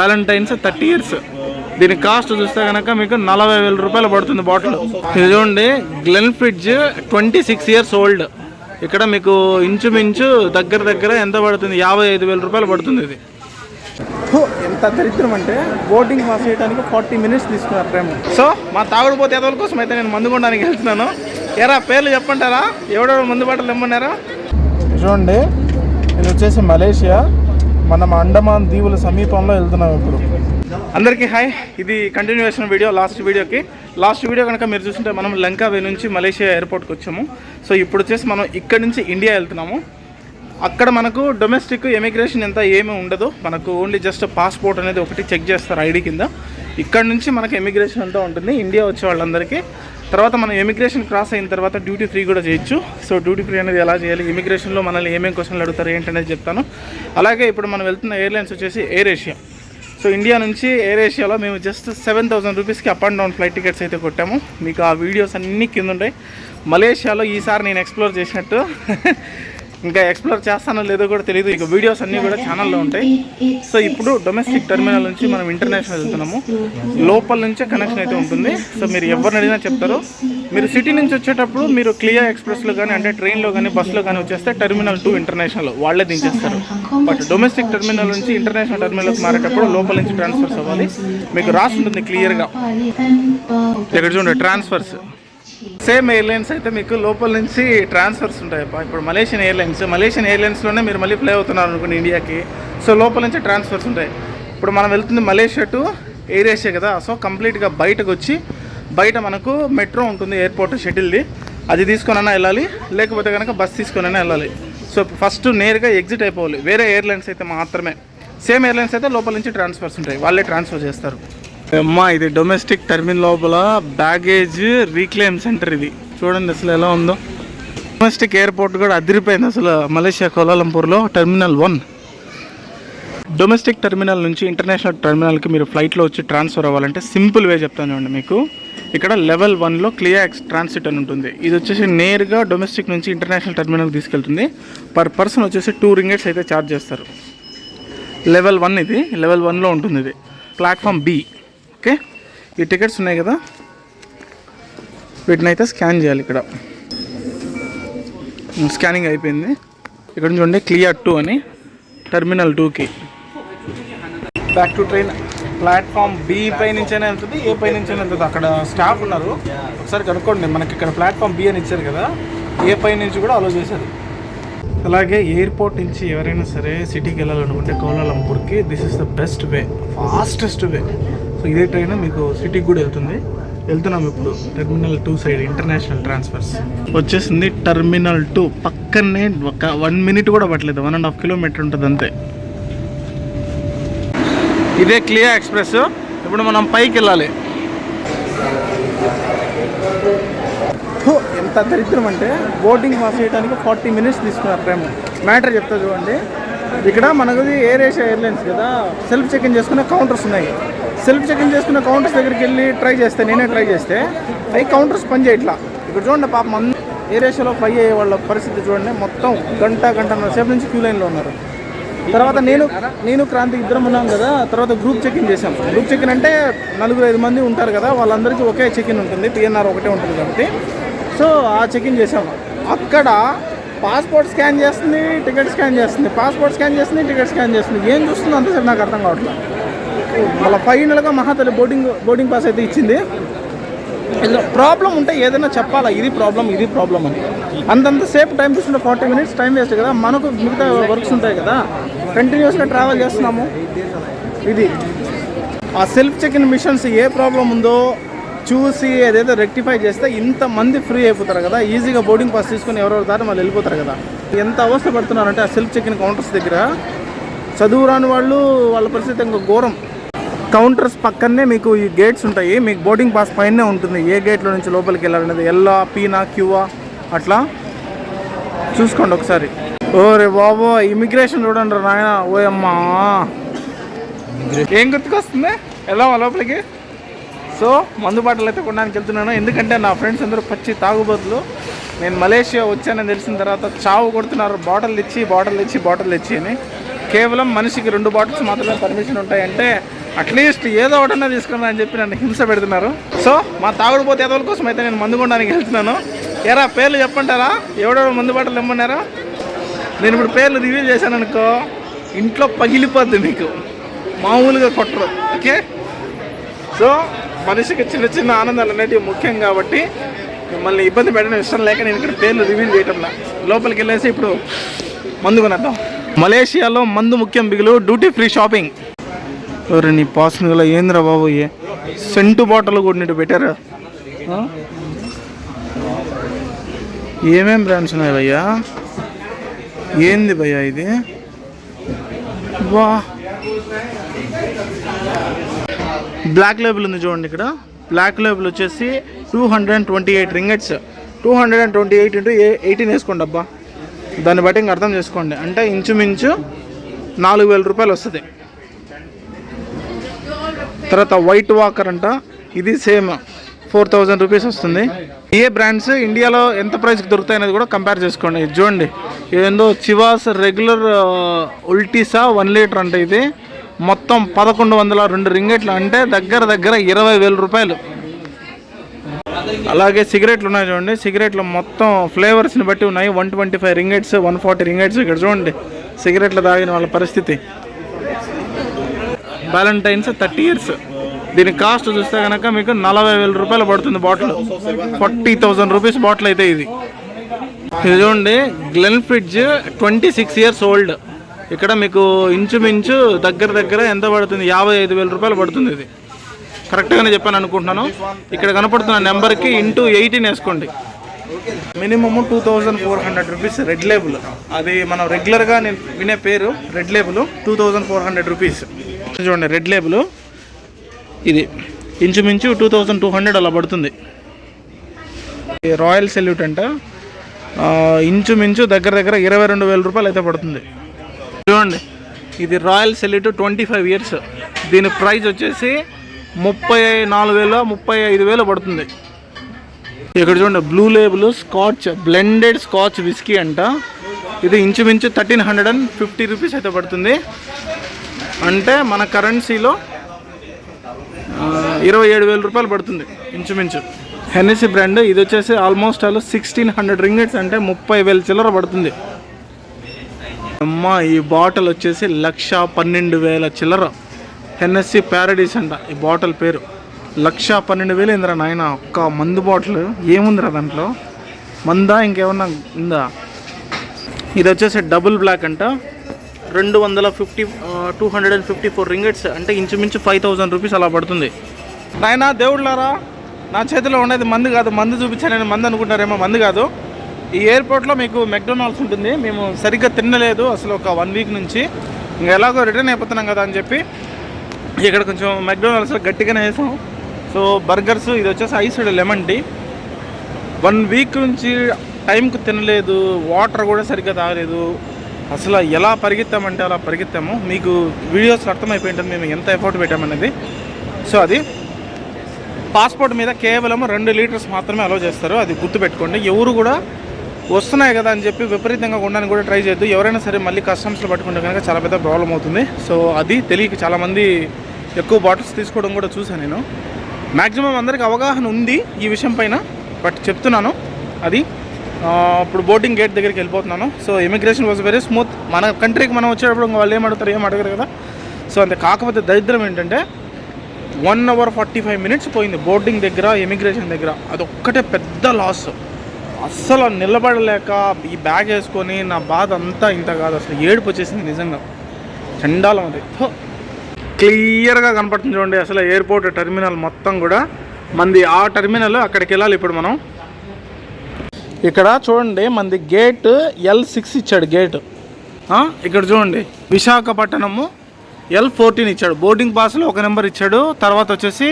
Valentine's 30 years. దీని cost చూస్తే కనుక మీకు 40,000 రూపాయలు పడుతుంది బాటిల్. ఇది చూడండి, గ్లెన్ఫిడ్జ్ 26 years old. ఇక్కడ మీకు ఇంచుమించు దగ్గర ఎంత పడుతుంది, 55,000 రూపాయలు పడుతుంది. ఇది ఎంత దరిద్రం అంటే బోటింగ్ పాస్ చేయడానికి 40 minutes తీసుకున్నారు టైం. సో మా తాగుడుపోతే ఎదవల కోసం అయితే నేను మందు కొనడానికి వెళ్తున్నాను. ఎరా పేర్లు చెప్పంటారా, ఎవడెవరు మందు బాటలు ఇమ్మన్నారా? చూడండి, నేను వచ్చేసి మలేషియా, మనం అండమాన్ దీవుల సమీపంలో వెళ్తున్నాం ఇప్పుడు. అందరికీ హాయ్. ఇది కంటిన్యూషన్ వీడియో లాస్ట్ వీడియో కనుక మీరు చూస్తుంటే మనం లంకావే నుంచి మలేషియా ఎయిర్పోర్ట్కి వచ్చాము. సో ఇప్పుడు వచ్చేసి మనం ఇక్కడ నుంచి ఇండియా వెళ్తున్నాము. అక్కడ మనకు డొమెస్టిక్ ఎమిగ్రేషన్ ఎంత ఏమీ ఉండదు, మనకు ఓన్లీ జస్ట్ పాస్పోర్ట్ అనేది ఒకటి చెక్ చేస్తారు ఐడి కింద. ఇక్కడ నుంచి మనకు ఎమిగ్రేషన్ అంతా ఉంటుంది ఇండియా వచ్చే వాళ్ళందరికీ. తర్వాత మనం ఎమిగ్రేషన్ క్రాస్ అయిన తర్వాత డ్యూటీ ఫ్రీ కూడా చేయొచ్చు. సో డ్యూటీ ఫ్రీ అనేది ఎలా చేయాలి, ఇమిగ్రేషన్లో మనల్ని ఏమేమి క్వశ్చన్లు అడుగుతారు ఏంటనేది చెప్తాను. అలాగే ఇప్పుడు మనం వెళ్తున్న ఎయిర్లైన్స్ వచ్చేసి ఎయిర్ ఏషియా. సో ఇండియా నుంచి ఎయిర్ ఏషియాలో మేము జస్ట్ 7,000 రూపీస్కి up and down flight tickets అయితే కొట్టాము. మీకు ఆ వీడియోస్ అన్నీ కింద ఉంటాయి. మలేషియాలో ఈసారి నేను ఎక్స్ప్లోర్ చేసినట్టు ఇంకా ఎక్స్ప్లోర్ చేస్తానో లేదో కూడా తెలియదు. ఇక వీడియోస్ అన్నీ కూడా ఛానల్లో ఉంటాయి. సో ఇప్పుడు డొమెస్టిక్ టెర్మినల్ నుంచి మనం ఇంటర్నేషనల్ వెళ్తున్నాము. లోపల నుంచే కనెక్షన్ అయితే ఉంటుంది. సో మీరు ఎవరిని అడిగినా చెప్తారు. మీరు సిటీ నుంచి వచ్చేటప్పుడు మీరు క్లియర్ ఎక్స్ప్రెస్లో కానీ, అంటే ట్రైన్లో కానీ, బస్సులో కానీ వచ్చేస్తే టెర్మినల్ 2 ఇంటర్నేషనల్ వాళ్ళే దించేస్తారు. బట్ డొమెస్టిక్ టెర్మినల్ నుంచి ఇంటర్నేషనల్ టెర్మినల్కి మారేటప్పుడు లోపల నుంచి ట్రాన్స్ఫర్స్ అవ్వాలి. మీకు రాసి ఉంటుంది క్లియర్గా. ఇక్కడ చూడండి, ట్రాన్స్ఫర్స్. సేమ్ ఎయిర్లైన్స్ అయితే మీకు లోపల నుంచి ట్రాన్స్ఫర్స్ ఉంటాయి. ఇప్పుడు మలేషియన్ ఎయిర్లైన్స్లోనే మీరు మళ్ళీ ఫ్లై అవుతున్నారు అనుకోండి ఇండియాకి. సో లోపల నుంచి ట్రాన్స్ఫర్స్ ఉంటాయి. ఇప్పుడు మనం వెళ్తుంది మలేషియా టు ఎయిర్ ఏషియా కదా. సో కంప్లీట్గా బయటకు వచ్చి, బయట మనకు మెట్రో ఉంటుంది ఎయిర్పోర్ట్ షటిల్ది, అది తీసుకొనైనా వెళ్ళాలి, లేకపోతే కనుక బస్ తీసుకొనైనా వెళ్ళాలి. సో ఫస్ట్ నేరుగా ఎగ్జిట్ అయిపోవాలి. వేరే ఎయిర్లైన్స్ అయితే మాత్రమే, సేమ్ ఎయిర్లైన్స్ అయితే లోపల నుంచి ట్రాన్స్ఫర్స్ ఉంటాయి, వాళ్ళే ట్రాన్స్ఫర్ చేస్తారు. అమ్మా, ఇది డొమెస్టిక్ టెర్మినల్ లోపల బ్యాగేజ్ రీక్లెయిమ్ సెంటర్. ఇది చూడండి అసలు ఎలా ఉందో. డొమెస్టిక్ ఎయిర్పోర్ట్ కూడా అదిరిపోయింది అసలు మలేషియా కోలాలంపూర్లో. టెర్మినల్ 1 డొమెస్టిక్ టెర్మినల్ నుంచి ఇంటర్నేషనల్ టెర్మినల్కి మీరు ఫ్లైట్లో వచ్చి ట్రాన్స్ఫర్ అవ్వాలంటే సింపుల్ వే చెప్తాను చూడండి. మీకు ఇక్కడ లెవెల్ 1లో క్లియర్ ట్రాన్సిట్ అని ఉంటుంది. ఇది వచ్చేసి నేరుగా డొమెస్టిక్ నుంచి ఇంటర్నేషనల్ టెర్మినల్కి తీసుకెళ్తుంది. పర్ పర్సన్ వచ్చేసి 2 ringgits అయితే ఛార్జ్ చేస్తారు. లెవెల్ 1 ఇది, లెవెల్ 1లో ఉంటుంది. ఇది ప్లాట్ఫామ్ B. ఓకే, ఈ టికెట్స్ ఉన్నాయి కదా, వీటిని అయితే స్కాన్ చేయాలి. ఇక్కడ స్కానింగ్ అయిపోయింది. ఇక్కడ చూడండి క్లియర్ 2 అని, టెర్మినల్ 2కి. Back to train. Platform B పై నుంచైనా వెళ్తుంది, ఏ పై నుంచైనా వెళ్తుంది. అక్కడ స్టాఫ్ ఉన్నారు, ఒకసారి కనుక్కోండి. మనకి ఇక్కడ ప్లాట్ఫామ్ B అని ఇచ్చారు కదా, ఏ పై నుంచి కూడా అలో చేశారు. అలాగే ఎయిర్పోర్ట్ నుంచి ఎవరైనా సరే సిటీకి వెళ్ళాలనుకుంటే కోలాలంపూర్కి this is the best way, fastest way. So ఇదే ట్రైన్ మీకు సిటీకి కూడా వెళ్తున్నాం ఇప్పుడు. టెర్మినల్ 2 సైడ్ ఇంటర్నేషనల్ ట్రాన్స్ఫర్స్ వచ్చేసింది. టెర్మినల్ 2 పక్కనే, ఒక 1 minute కూడా పట్టలేదు, 1.5 kilometer ఉంటుంది అంతే. ఇదే క్లియర్ ఎక్స్ప్రెస్. ఇప్పుడు మనం పైకి వెళ్ళాలి. ఎంత దరిద్రం అంటే బోటింగ్ పాస్ చేయడానికి 40 minutes తీసుకున్నారు టైం. మ్యాటర్ చెప్తా చూడండి. ఇక్కడ మనకు ఎయిర్ ఏషియా ఎయిర్లైన్స్ కదా, సెల్ఫ్ చెక్ ఇన్ చేసుకునే కౌంటర్స్ ఉన్నాయి. సెల్ఫ్ చెక్ ఇన్ చేసుకునే కౌంటర్స్ దగ్గరికి వెళ్ళి నేనే ట్రై చేస్తే అవి కౌంటర్స్ పని చేయట్లా. ఇక్కడ చూడండి, పాపం ఎయిర్ ఏషియాలో ఫ్లై అయ్యే వాళ్ళ పరిస్థితి చూడండి. మొత్తం గంటన్నర సేపు నుంచి క్యూ లైన్లో ఉన్నారు. తర్వాత నేను క్రాంతి ఇద్దరం ఉన్నాం కదా. తర్వాత గ్రూప్ చెక్ ఇన్ చేసాం. గ్రూప్ చెక్ ఇన్ అంటే 4-5 మంది ఉంటారు కదా, వాళ్ళందరికీ ఒకే చెక్ ఇన్ ఉంటుంది, PNR ఒకటే ఉంటుంది కాబట్టి. సో ఆ చెక్ ఇన్ చేసాము. అక్కడ పాస్పోర్ట్ స్కాన్ చేస్తుంది, టికెట్ స్కాన్ చేస్తుంది, పాస్పోర్ట్ స్కాన్ చేస్తుంది, టికెట్ స్కాన్ చేస్తుంది. ఏం చూస్తుందో అంతసేపు నాకు అర్థం కావట్లేదు. మళ్ళీ ఫైనల్గా మహాతల్లి బోర్డింగ్ పాస్ అయితే ఇచ్చింది. ప్రాబ్లం ఉంటే ఏదైనా చెప్పాలా, ఇది ప్రాబ్లం అని. అంతంతసేపు టైం తీసుకుంటే 40 minutes టైం వేస్ట్ కదా. మనకు మిగతా వర్క్స్ ఉంటాయి కదా, కంటిన్యూస్గా ట్రావెల్ చేస్తున్నాము. ఇది ఆ సెల్ఫ్ చెక్ ఇన్ మిషన్స్ ఏ ప్రాబ్లం ఉందో చూసి ఏదైతే రెక్టిఫై చేస్తే ఇంతమంది ఫ్రీ అయిపోతారు కదా, ఈజీగా బోర్డింగ్ పాస్ తీసుకుని ఎవరెవరి దారి మళ్ళీ వెళ్ళిపోతారు కదా. ఎంత అవస్థ పడుతున్నారంటే ఆ సెల్ఫ్ చెక్ ఇన్ కౌంటర్స్ దగ్గర. చదువు రాని వాళ్ళ పరిస్థితి ఇంకా ఘోరం. కౌంటర్స్ పక్కనే మీకు ఈ గేట్స్ ఉంటాయి. మీకు బోర్డింగ్ పాస్ పైనే ఉంటుంది ఏ గేట్లో నుంచి లోపలికి వెళ్ళాలనేది, ఎల్లా, పీనా, క్యూవా అట్లా చూసుకోండి ఒకసారి. ఓరే బాబో, ఇమిగ్రేషన్ చూడండి నాయన. ఓయమ్మా, ఏం గుర్తుకొస్తుంది ఎలా లోపలికి. సో మందు బాటలు అయితే కొనడానికి వెళ్తున్నాను. ఎందుకంటే నా ఫ్రెండ్స్ అందరూ పచ్చి తాగుబోతులు. నేను మలేషియా వచ్చానని తెలిసిన తర్వాత చావు కొడుతున్నారు, బాటిల్ తెచ్చి అని. కేవలం మనిషికి 2 బాటిల్స్ మాత్రమే పర్మిషన్ ఉంటాయంటే అట్లీస్ట్ ఏదో ఒకటన్నా తీసుకున్నా అని చెప్పి నన్ను హింస పెడుతున్నారు. సో మా తాగుడు పోతే ఎదవల కోసం అయితే నేను మందు కొనడానికి వెళ్తున్నాను. ఎరా పేర్లు చెప్పంటారా? ఎవడెవడో మందు బాటలు ఇమ్మన్నారా? నేను ఇప్పుడు పేర్లు రివీల్ చేశాను అనుకో, ఇంట్లో పగిలిపోద్ది, మీకు మామూలుగా కొట్టరు. ఓకే, సో మనిషికి చిన్న చిన్న ఆనందాలు అనేటివి ముఖ్యం కాబట్టి మిమ్మల్ని ఇబ్బంది పెట్టడం ఇష్టం లేక నేను ఇక్కడ పేర్లు రివీల్ చేయటంలా. లోపలికి వెళ్ళేసి ఇప్పుడు మందు కొనేద్దాం. మలేషియాలో మందు ముఖ్యం బిగులు, డ్యూటీ ఫ్రీ షాపింగ్. ఎవరు నీ పాసనలో ఏంద్రా బాబు, సెంటు బాటిల్ కూడా నీటి పెట్టారా? ఏమేం బ్రాండ్స్ ఉన్నాయి భయ్యా? ఏంది భయ్యా ఇది? వా, బ్లాక్ లేబుల్ ఉంది చూడండి. ఇక్కడ బ్లాక్ లేబుల్ వచ్చేసి 228 రింగెట్స్. 228 ఇంటూ 18 వేసుకోండి అబ్బా, దాన్ని బట్టి ఇంక అర్థం చేసుకోండి. అంటే ఇంచుమించు 4000 రూపాయలు వస్తుంది. తర్వాత వైట్ వాకర్ అంట, ఇది సేమ్ 4000 రూపీస్ వస్తుంది. ఏ బ్రాండ్స్ ఇండియాలో ఎంత ప్రైస్కి దొరుకుతాయి అనేది కూడా కంపేర్ చేసుకోండి. ఇది చూడండి, ఏందో చివాస్ రెగ్యులర్ ఉల్టీసా 1 లీటర్ అంటే ఇది మొత్తం 1102 రింగెట్లు, అంటే దగ్గర 20,000 రూపాయలు. అలాగే సిగరెట్లు ఉన్నాయి చూడండి, సిగరెట్లు మొత్తం ఫ్లేవర్స్ని బట్టి ఉన్నాయి. 125 రింగెట్స్, 140 రింగెట్స్. ఇక్కడ చూడండి సిగరెట్లు తాగిన వాళ్ళ పరిస్థితి. Valentine's 30 years. దీని కాస్ట్ చూస్తే కనుక మీకు 40,000 రూపాయలు పడుతుంది బాటిల్. 40,000 రూపీస్ బాటిల్ అయితే ఇది. ఇది చూడండి గ్లెన్ఫిడ్జ్ 26 ఇయర్స్ ఓల్డ్. ఇక్కడ మీకు ఇంచుమించు దగ్గర ఎంత పడుతుంది? 55,000 రూపాయలు పడుతుంది. ఇది కరెక్ట్గానే చెప్పాను అనుకుంటున్నాను. ఇక్కడ కనపడుతున్న నెంబర్కి ఇంటూ 18 వేసుకోండి. Minimum 2400 rupees red label. అది మనం రెగ్యులర్గా నేను వినే పేరు రెడ్ లేబుల్. 2400 రూపీస్ చూడండి రెడ్ లేబుల్. ఇది ఇంచుమించు 2200 అలా పడుతుంది. రాయల్ సెల్యూట్ అంట, ఇంచుమించు దగ్గర 22,000 రూపాయలు అయితే పడుతుంది. చూడండి ఇది రాయల్ సెల్యూట్ 25 ఇయర్స్. దీని ప్రైస్ వచ్చేసి 34,000 35,000 పడుతుంది. ఇక్కడ చూడండి blue label scotch blended scotch whisky అంట. ఇది ఇంచుమించు 1350 రూపీస్ అయితే పడుతుంది. అంటే మన కరెన్సీలో 27,000 రూపాయలు పడుతుంది ఇంచుమించు. హెన్నెసీ బ్రాండ్ ఇది వచ్చేసి ఆల్మోస్ట్ 1600 రింగెట్స్, అంటే 30,000 చిల్లర పడుతుంది. అమ్మ ఈ బాటిల్ వచ్చేసి 1,12,000 చిల్లర. హెన్నెసీ ప్యారడైస్ అంట ఈ బాటిల్ పేరు. 1,12,000 ఏందిరా నాయన ఒక్క మందు బాటిల్. ఏముందిరా దాంట్లో, మందా ఇంకేమన్నా ఉందా? ఇది వచ్చేసి డబుల్ బ్లాక్ అంట. 254 రింగెట్స్, అంటే ఇంచుమించు 5,000 రూపీస్ అలా పడుతుంది. నాయన దేవుళ్ళారా, నా చేతిలో ఉండేది మందు కాదు. మందు చూపించాను నేను, మందు అనుకుంటారేమో, మందు కాదు. ఈ ఎయిర్పోర్ట్లో మీకు మెక్డొనాల్డ్స్ ఉంటుంది. మేము సరిగ్గా తినలేదు అసలు ఒక 1 వీక్ నుంచి. ఇంకా ఎలాగో రిటర్న్ అయిపోతున్నాం కదా అని చెప్పి ఇక్కడ కొంచెం మెక్డొనాల్డ్స్లో గట్టిగానే వేసాం. సో బర్గర్స్, ఇది వచ్చేసి ఐస్డ్ లెమన్ టీ. 1 వీక్ నుంచి టైంకు తినలేదు, వాటర్ కూడా సరిగ్గా తాగలేదు. అసలు ఎలా పరిగెత్తామంటే అలా పరిగెత్తాము. మీకు వీడియోస్లో అర్థమైపోయింటుంది మేము ఎంత ఎఫర్ట్ పెట్టామనేది. సో అది పాస్పోర్ట్ మీద కేవలం 2 లీటర్స్ మాత్రమే అలౌ చేస్తారు. అది గుర్తుపెట్టుకోండి. ఎవరు కూడా వస్తున్నాయి కదా అని చెప్పి విపరీతంగా ఉండడానికి కూడా ట్రై చేయొద్దు. ఎవరైనా సరే మళ్ళీ కస్టమ్స్లో పట్టుకుంటే కనుక చాలా పెద్ద ప్రాబ్లం అవుతుంది. సో అది తెలియక చాలామంది ఎక్కువ బాటిల్స్ తీసుకోవడం కూడా చూసాను నేను. మ్యాక్సిమం అందరికీ అవగాహన ఉంది ఈ విషయం పైన, బట్ చెప్తున్నాను అది. ఇప్పుడు బోర్డింగ్ గేట్ దగ్గరికి వెళ్ళిపోతున్నాను. So immigration was very smooth. మన కంట్రీకి మనం వచ్చేటప్పుడు వాళ్ళు ఏం అడగరు కదా. సో అంతే. కాకపోతే దరిద్రం ఏంటంటే 1 hour 45 minutes పోయింది బోర్డింగ్ దగ్గర, ఇమిగ్రేషన్ దగ్గర. అదొక్కటే పెద్ద లాస్. అస్సలు నిలబడలేక ఈ బ్యాగ్ వేసుకొని నా బాధ అంతా ఇంత కాదు, అసలు ఏడుపు వచ్చేసింది నిజంగా. చండాలం అది. క్లియర్గా కనపడుతుంది చూడండి అసలు ఎయిర్పోర్ట్ టెర్మినల్ మొత్తం కూడా. మంది ఆ టెర్మినల్ అక్కడికి వెళ్ళాలి ఇప్పుడు మనం. ఇక్కడ చూడండి మంది గేట్ L6 ఇచ్చాడు గేట్. ఇక్కడ చూడండి విశాఖపట్నము L14 ఇచ్చాడు. బోర్డింగ్ పాస్లో 1 నెంబర్ ఇచ్చాడు. తర్వాత వచ్చేసి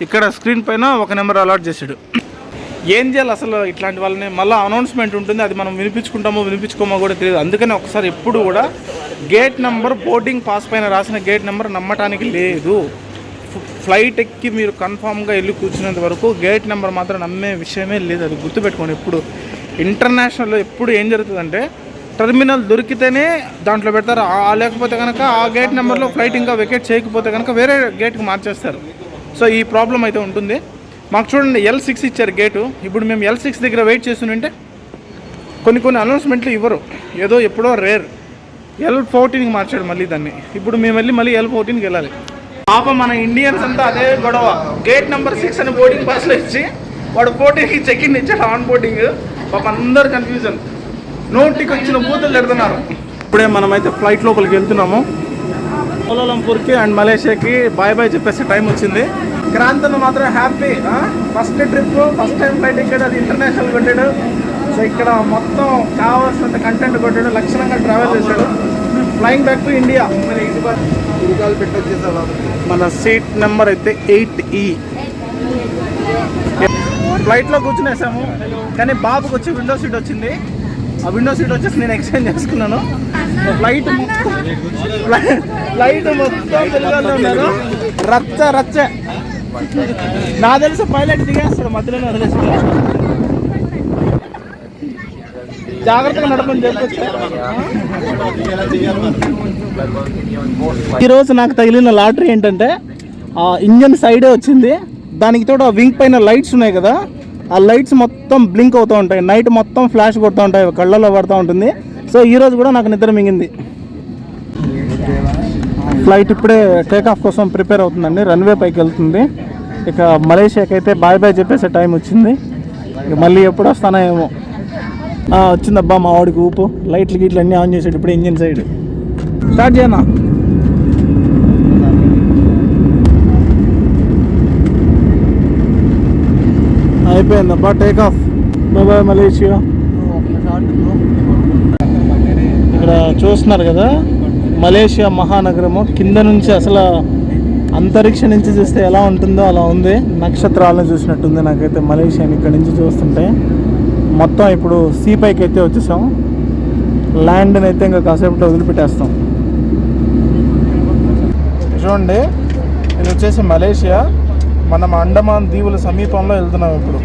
ఇక్కడ స్క్రీన్ పైన 1 నెంబర్ అలాట్ చేశాడు. ఏం చేయాలి అసలు ఇట్లాంటి వాళ్ళని? మళ్ళీ అనౌన్స్మెంట్ ఉంటుంది, అది మనం వినిపించుకోమో కూడా తెలియదు. అందుకని ఒకసారి ఎప్పుడు కూడా గేట్ నెంబర్ బోర్డింగ్ పాస్ పైన రాసిన గేట్ నెంబర్ నమ్మటానికి లేదు. ఫ్లైట్ ఎక్కి మీరు కన్ఫామ్గా వెళ్ళి కూర్చునేంత వరకు గేట్ నెంబర్ మాత్రం నమ్మే విషయమే లేదు. అది గుర్తుపెట్టుకోండి. ఎప్పుడు ఇంటర్నేషనల్లో ఎప్పుడు ఏం జరుగుతుందంటే టెర్మినల్ దొరికితేనే దాంట్లో పెడతారు. లేకపోతే కనుక ఆ గేట్ నెంబర్లో ఫ్లైట్ ఇంకా వెకేట్ చేయకపోతే కనుక వేరే గేట్కి మార్చేస్తారు. సో ఈ ప్రాబ్లం అయితే ఉంటుంది మాకు. చూడండి L6 ఇచ్చారు గేటు. ఇప్పుడు మేము L6 దగ్గర వెయిట్ చేస్తుంటే కొన్ని అనౌన్స్మెంట్లు ఇవ్వరు, ఏదో ఎప్పుడో రేర్. L14కి మార్చాడు మళ్ళీ దాన్ని. ఇప్పుడు మేము మళ్ళీ L14కి వెళ్ళాలి. పాప మన ఇండియన్స్ అంతా అదే గొడవ. గేట్ నెంబర్ 6 అని బోర్డింగ్ పాస్లో ఇచ్చి వాడు 14కి చెక్ ఇన్ ఇచ్చాడు ఆన్ బోర్డింగ్. పాప అందరు కన్ఫ్యూజన్, నోటికి వచ్చిన బూతులు పెడుతున్నారు. ఇప్పుడే మనమైతే ఫ్లైట్ లోపలికి వెళ్తున్నాము. కోలాలంపూర్కి అండ్ మలేషియాకి బాయ్ చెప్పేసి టైం వచ్చింది. క్రాంతను మాత్రం happy. First trip, first time flight ఎక్కాడు. అది ఇంటర్నేషనల్ కొట్టాడు. సో ఇక్కడ మొత్తం కావాల్సినంత కంటెంట్ కొట్టాడు, లక్షణంగా ట్రావెల్ చేశాడు. Flying back to India. మన సీట్ నెంబర్ అయితే 8E. ఫ్లైట్లో కూర్చునేసాము, కానీ బాబుకి వచ్చి విండో సీట్ వచ్చింది. ఆ విండో సీట్ వచ్చేసి నేను ఎక్స్చేంజ్ చేసుకున్నాను. ఫ్లైట్ మొత్తం తెలుగులో ఉన్నారు. రచ్చ నా తెలిసి పైలట్ దిగేస్తాడు, మధ్యలోనే వదిలేస్తాడు. జాగ్రత్తగా నడపని చెప్పొచ్చు. ఈరోజు నాకు తగిలిన లాటరీ ఏంటంటే ఇంజన్ సైడే వచ్చింది. దానికి తోడు ఆ వింగ్ పైన లైట్స్ ఉన్నాయి కదా, ఆ లైట్స్ మొత్తం బ్లింక్ అవుతూ ఉంటాయి. నైట్ మొత్తం ఫ్లాష్ కొడుతూ ఉంటాయి, కళ్ళల్లో పడుతూ ఉంటుంది. సో ఈరోజు కూడా నాకు నిద్ర మింగింది. ఫ్లైట్ ఇప్పుడే టేక్ ఆఫ్ కోసం ప్రిపేర్ అవుతుందండి. రన్వే పైకి వెళ్తుంది. ఇక మలేషియాకి అయితే బాయ్ చెప్పేసే టైం వచ్చింది. ఇక మళ్ళీ ఎప్పుడు వస్తానో ఏమో. వచ్చిందబ్బా మా వాడికి ఊపు. లైట్లు గీట్లు అన్నీ ఆన్ చేసాడు ఇప్పుడు ఇంజిన్ సైడ్. స్టార్ట్ చేయనా? అయిపోయిందబ్బా టేక్ ఆఫ్. Bye Malaysia. ఇక్కడ చూస్తున్నారు కదా మలేషియా మహానగరము. కింద నుంచి అసలు అంతరిక్షం నుంచి చూస్తే ఎలా ఉంటుందో అలా ఉంది. నక్షత్రాలను చూసినట్టుంది నాకైతే మలేషియాని ఇక్కడ నుంచి చూస్తుంటే. మొత్తం ఇప్పుడు సీ పైకి అయితే వచ్చేసాం. ల్యాండ్ని అయితే ఇంకా కాసేపు వదిలిపెట్టేస్తాం. చూడండి ఇది వచ్చేసి మలేషియా. మనం అండమాన్ దీవుల సమీపంలో వెళ్తున్నాం ఇప్పుడు.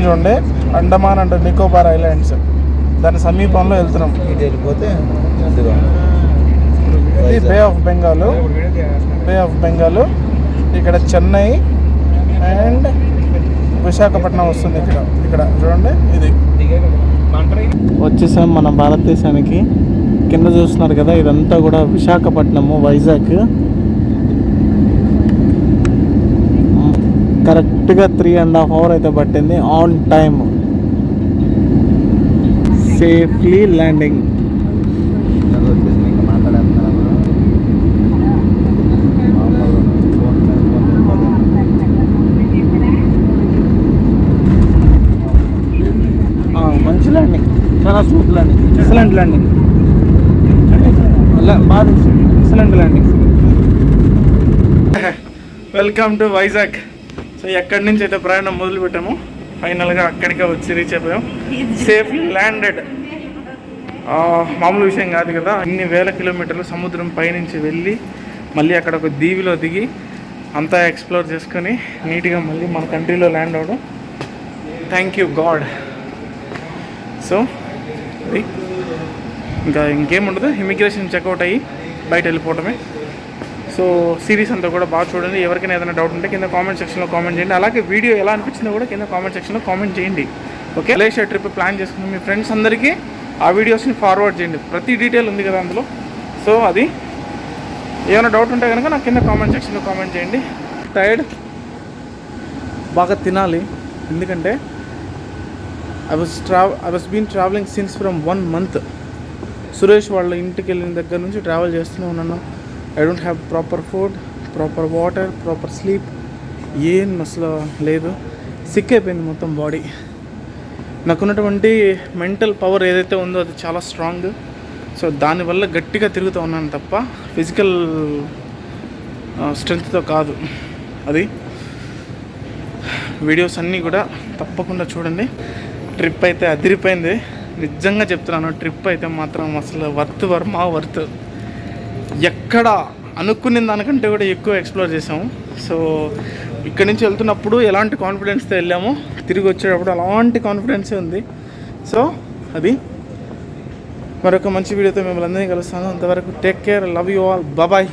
చూడండి అండమాన్ అండ్ నికోబార్ ఐలాండ్స్, దాని సమీపంలో వెళ్తున్నాం. ఇది బే ఆఫ్ బెంగాల్. ఇక్కడ చెన్నై అండ్ విశాఖపట్నం వస్తుంది. ఇక్కడ చూడండి ఇది వచ్చేసాం మన భారతదేశానికి. కింద చూస్తున్నారు కదా ఇదంతా కూడా విశాఖపట్నము, వైజాగ్. కరెక్ట్గా 3.5 hours అయితే పట్టింది. On time, safely landing. మంచి ల్యాండింగ్, చాలా స్మూత్ ల్యాండింగ్, ఎక్సలెంట్ ల్యాండింగ్, బాగా excellent landing. Welcome to Vizag. So ఎక్కడి నుంచి అయితే ప్రయాణం మొదలు పెట్టాము, ఫైనల్గా అక్కడికే వచ్చి రీచ్ అయిపోయాం. Safely landed. మామూలు విషయం కాదు కదా, ఇన్ని వేల కిలోమీటర్లు సముద్రం పైనుంచి వెళ్ళి మళ్ళీ అక్కడ ఒక దీవిలో దిగి అంతా ఎక్స్ప్లోర్ చేసుకొని నీట్గా మళ్ళీ మన కంట్రీలో ల్యాండ్ అవ్వడం. Thank you God. సో అది ఇంకా ఇంకేముండదు, ఇమిగ్రేషన్ చెక్అవుట్ అయ్యి బయట వెళ్ళిపోవడమే. సో సిరీస్ అంతా కూడా బాగా చూడండి. ఎవరికైనా ఏదైనా డౌట్ ఉంటే కింద కామెంట్ సెక్షన్లో కామెంట్ చేయండి. అలాగే వీడియో ఎలా అనిపించిందో కూడా కింద కామెంట్ సెక్షన్లో కామెంట్ చేయండి. ఓకే, మలేషియా ట్రిప్ ప్లాన్ చేసుకుని మీ ఫ్రెండ్స్ అందరికీ ఆ వీడియోస్ని ఫార్వర్డ్ చేయండి. ప్రతి డీటెయిల్ ఉంది కదా అందులో. సో అది ఏమైనా డౌట్ ఉంటే కనుక నాకు కింద కామెంట్ సెక్షన్లో కామెంట్ చేయండి. టైర్డ్, బాగా తినాలి. ఎందుకంటే I was been travelling since from 1 month. Suresh వాళ్ళ ఇంటికి వెళ్ళిన దగ్గర నుంచి ట్రావెల్ చేస్తూనే ఉన్నాను. I don't have proper food, proper water, proper sleep, ఏం అసలు లేదు. సిక్ అయిపోయింది మొత్తం బాడీ. నాకున్నటువంటి మెంటల్ పవర్ ఏదైతే ఉందో అది చాలా స్ట్రాంగ్. సో దానివల్ల గట్టిగా తిరుగుతూ ఉన్నాను తప్ప ఫిజికల్ స్ట్రెంగ్త్తో కాదు. అది వీడియోస్ అన్నీ కూడా తప్పకుండా చూడండి. ట్రిప్ అయితే అదిరిపోయింది, నిజంగా చెప్తున్నాను. ట్రిప్ అయితే మాత్రం అసలు వర్త్. ఎక్కడ అనుకునే దానికంటే కూడా ఎక్కువ ఎక్స్ప్లోర్ చేసాము. సో ఇక్కడి నుంచి వెళ్తున్నప్పుడు ఎలాంటి కాన్ఫిడెన్స్తో వెళ్ళామో, తిరిగి వచ్చేటప్పుడు అలాంటి కాన్ఫిడెన్సే ఉంది. సో అది మరొక మంచి వీడియోతో మిమ్మల్ని అందరినీ కలుస్తాను. అంతవరకు take care, love you all, bye.